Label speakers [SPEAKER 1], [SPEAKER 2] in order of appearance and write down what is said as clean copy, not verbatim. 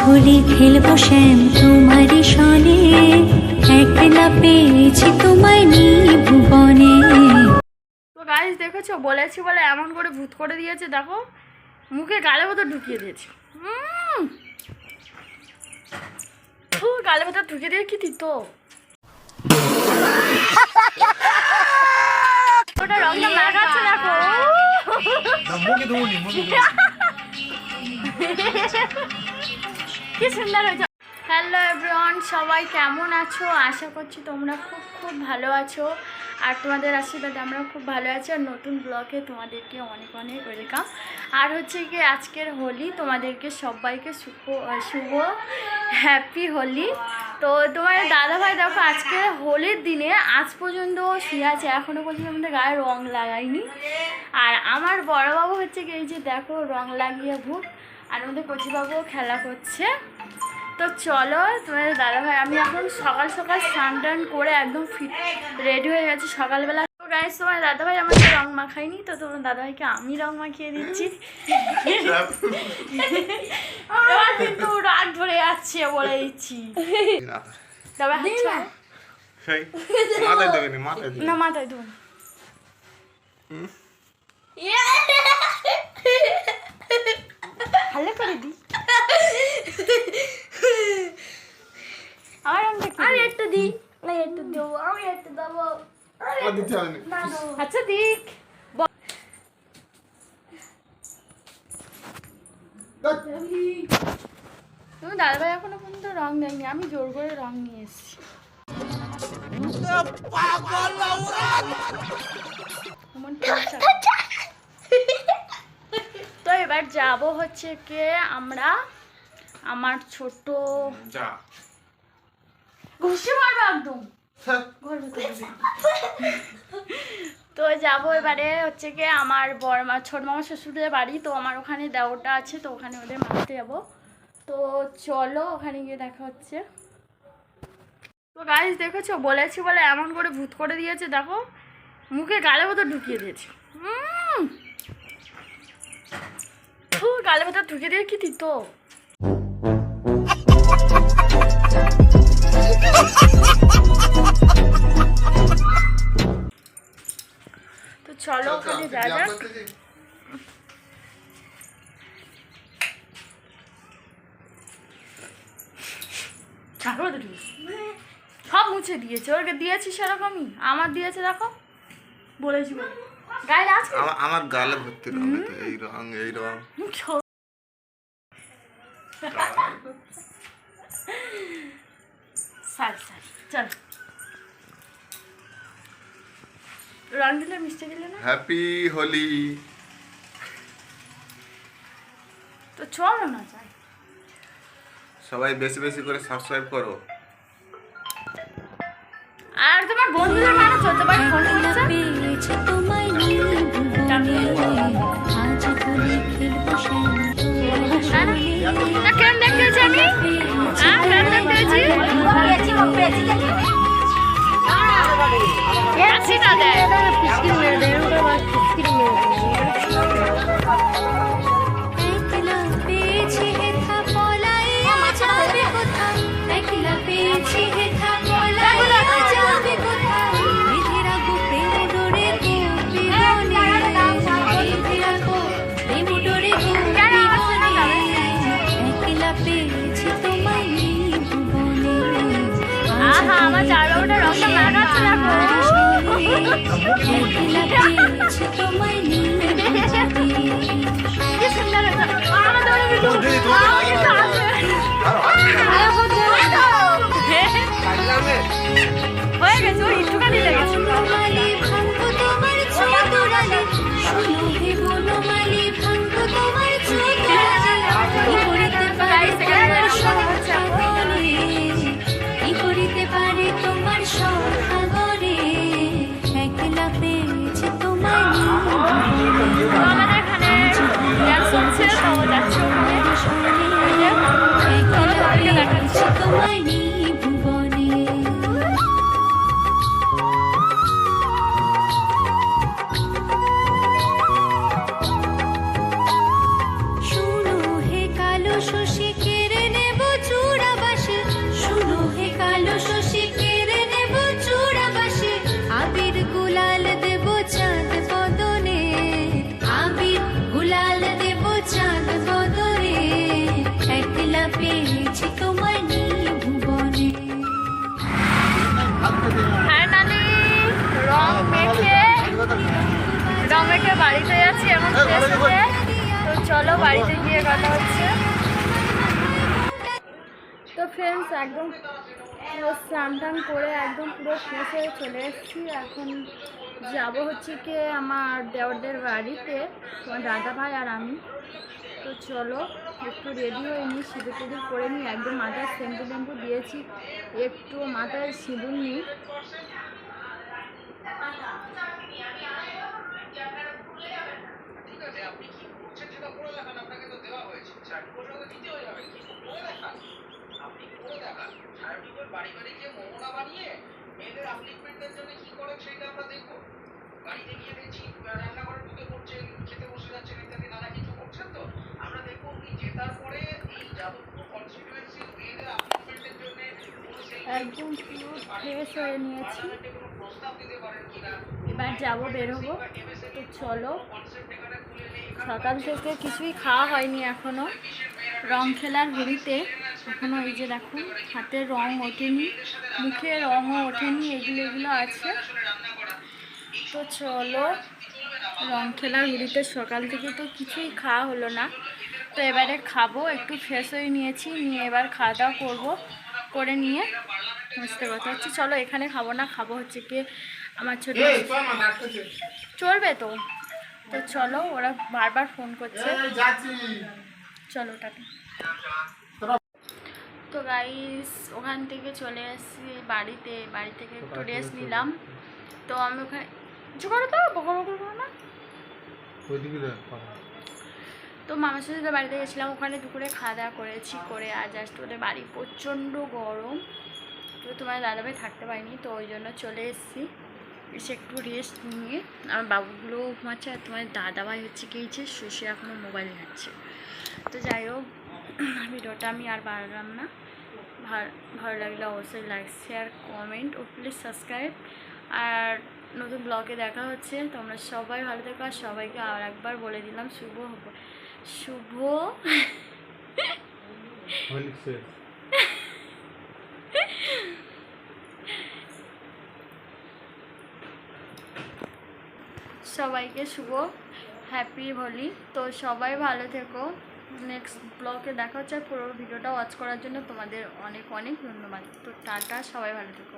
[SPEAKER 1] হোলি খেলবো শ্যাম তোমারই সনে, একলা পেয়েছি তোমায় নিয়ে ভুবনে।
[SPEAKER 2] তো গাইস দেখেছো, বলেছি বলে এমন করে ভূত করে দিয়েছে, দেখো মুখে গালে ভেতর ঢুকিয়ে দিয়েছে। গালে ভেতর ঢুকিয়ে দিয়ে কি দিত ওটা রংটা লাগাচ্ছে, দেখো কি সুন্দর হয়েছে। হ্যালো এভরিওয়ান, সবাই কেমন আছো? আশা করছি তোমরা খুব খুব ভালো আছো, আর তোমাদের আশীর্বাদে আমরা খুব ভালো আছি। আর নতুন ব্লগে তোমাদেরকে অনেক অনেক ওয়েলকাম। আর হচ্ছে কি আজকের হোলি, তোমাদেরকে সবাইকে শুভ হ্যাপি হোলি। তো তোমার দাদাভাই দেখো আজকে হোলির দিনে আজ পর্যন্ত শুয়ে আছে, এখনও পর্যন্ত আমাদের গায়ে রং লাগাইনি। আর আমার বড়োবাবু হচ্ছে কি এই যে দেখো রং লাগিয়ে ভূত, আর আমাদের কচিবাবুও খেলা করছে। তো চলো তোমাদের দাদাভাই, আমি এখন সকাল সকাল স্নান টান করে একদম ফিট রেডি হয়ে গেছি সকালবেলা। তো গাইস তোমার দাদাভাই আমাকে রং মাখায়নি, তো তোমার দাদাভাইকে আমি রং মাখিয়ে দিচ্ছি। এবার কিন্তু রাগ ধরে যাচ্ছে বলে দিচ্ছি। তবে না মাথায় দেবো ভালো করে দিই। আমি একটু দিই, একটু দেবো, আমি একটু দেবো। আচ্ছা দিক। তুমি দাদাভাই এখনো পর্যন্ত রং দেয়নি, আমি জোর করে রং নিয়ে এসেছি। তো এবার যাবো হচ্ছে কে আমরা, আমার ছোট ঘুষি মারবো একদম। তো যাবো এবারে হচ্ছে কি আমার বড়মা ছোট মামা শ্বশুরের বাড়ি, তো আমার ওখানে দেওরটা আছে, তো ওখানে ওদের মারতে যাবো। তো চলো ওখানে গিয়ে দেখা হচ্ছে। তো গাইস দেখেছো, বলেছি বলে এমন করে ভূত করে দিয়েছে, দেখো মুখে গালে ভেতর ঢুকিয়ে দিয়েছে। গালে ভেতর ঢুকিয়ে দিয়ে কি দিত তো চলো ওখানে যা যাক। সব মুছে দিয়েছে, ওকে দিয়েছি সেরকমই আমার দিয়েছে, দেখো বলেছি গায়ে আছে
[SPEAKER 3] আমার গালে ভর্তি রং, এই রং এই রং।
[SPEAKER 2] চল রং দিলে মিষ্টি দিলে না।
[SPEAKER 3] হ্যাপি হোলি।
[SPEAKER 2] তো চলো না যাই,
[SPEAKER 3] সবাই বেশি বেশি করে সাবস্ক্রাইব করো।
[SPEAKER 2] আর তোমার বন্ধুদের মানে চলতে পারি ফোন করছে।
[SPEAKER 1] পেয়েছি তোমায় নিয়ে ভুবনে, আজ হোলি খেলবো শ্যাম তোমারই সনে।
[SPEAKER 2] কেমন দেখতেছি আমি, কেমন দেখতেছি না দেয়
[SPEAKER 1] একলা পেয়েছি হেথা পলাইয়া যাবে কোথায়, একলা পেয়েছি হেথা পলাইয়া যাবে কোথায়। বেঁধে রাখো প্রেম ডোরে গোপী বনে, বেঁধে রাখো প্রেম ডোরে গোপী বনে। একলা পেয়েছি তোমায় নিয়ে ভুবনে,
[SPEAKER 2] আহা আমার চারটা রংটা লাগাচ্ছে, দেখো
[SPEAKER 1] একলা পেয়েছি তোমায় নিয়ে ভুবনে।
[SPEAKER 2] কি সুন্দর হয়েছে। আমাদের হয়ে গেছে, ওই একটুখানি লেগেছে।
[SPEAKER 1] বনমালী ভাঙ্গো তোমার চতুরালি, শুনো হে বনমালী ভাঙ্গো তোমার চতুরালি। কি করিতে পারে তোমার সখাগরে, কি করিতে পারে তোমার সখাগরে। একলা পেয়েছি তোমায় নিয়ে ভুবনে,
[SPEAKER 2] আমাদের এখানে ড্যান্স হচ্ছে, তো যাচ্ছি ওখানে।
[SPEAKER 1] একলা পেয়েছি তোমায় নিয়ে ভুবনে। শুনো হে কালো শশী কেড়ে নে পেয়েছি তোমায় নিয়ে ভুবনে।
[SPEAKER 2] ফাইনালি রং মেখে বাড়িতে যাচ্ছি এখন ফ্রেশ হয়ে। তো চলো বাড়িতে গিয়ে কথা হচ্ছে। তো ফ্রেন্ডস একদম পুরো স্নান টান করে একদম পুরো ফ্রেশ হয়ে চলে এসেছি। এখন যাব হচ্ছে কি আমার দেওরদের বাড়িতে, আমার দাদা ভাই আর আমি। তো চলো একটু রেডি হয়ে নিই, সিঁদুর টিঁদুর করে নিই। একদম মাথায় শ্যাম্পু ট্যাম্পু দিয়েছি, একটু মাথায় সিঁদুর নিই। একদম পুরো ফ্রেশ হয়ে নিয়েছি, এবার যাবো বেরোবো। তো চলো, সকাল থেকে কিছুই খাওয়া হয়নি এখনো, রং খেলার ঘড়িতে এখনো। এই যে দেখুন হাতের রং ওঠেনি, মুখে রঙও ওঠেনি, এগুলো আছে। তো চলো, রং খেলার ঘড়িতে সকাল থেকে তো কিছুই খাওয়া হলো না। তো এবারে খাবো, একটু ফ্রেশ হয়ে নিয়েছি, নিয়ে এবার খাওয়া দাওয়া করবো, করে নিয়ে বুঝতে কথা হচ্ছে। চলো এখানে খাবো না, খাবো হচ্ছে কি আমার ছোট। চলবে তো? তো চলো, ওরা বারবার ফোন করছে, চলো টাটা। তো গাইস ওখান থেকে চলে এসেছি বাড়িতে, বাড়ি থেকে একটু রেস্ট নিলাম। তো আমি ওখানে কিছু করো তো বকর করবো না। তো মামার সাথে বাড়িতে গেছিলাম, ওখানে দুপুরে খাওয়া দাওয়া করেছি, করে আজ আসতে ওদের বাড়ি প্রচণ্ড গরম। তো তোমার দাদাভাই থাকতে পারিনি, তো ওই জন্য চলে এসেছি, এসে একটু রেস্ট নিয়ে। আমার বাবুগুলোও ঘুমাচ্ছে, আর তোমার দাদাভাই হচ্ছে গিয়েছে শুষে এখনও মোবাইল ঘাটছে। তো যাই হোক, ভিডিওটা আমি আর বাড়ালাম না। ভালো লাগলে অবশ্যই লাইক শেয়ার কমেন্ট ও প্লিজ সাবস্ক্রাইব। আর নতুন ব্লগে দেখা হচ্ছে, তোমরা সবাই ভালো থেকো। আর সবাইকে আর একবার বলে দিলাম শুভ সবাইকে শুভ হ্যাপি হোলি। তো সবাই ভালো থেকো, নেক্সট ব্লগে দেখা হচ্ছে। পুরো ভিডিওটা ওয়াচ করার জন্য তোমাদের অনেক অনেক ধন্যবাদ। তো টাটা, সবাই ভালো থেকো।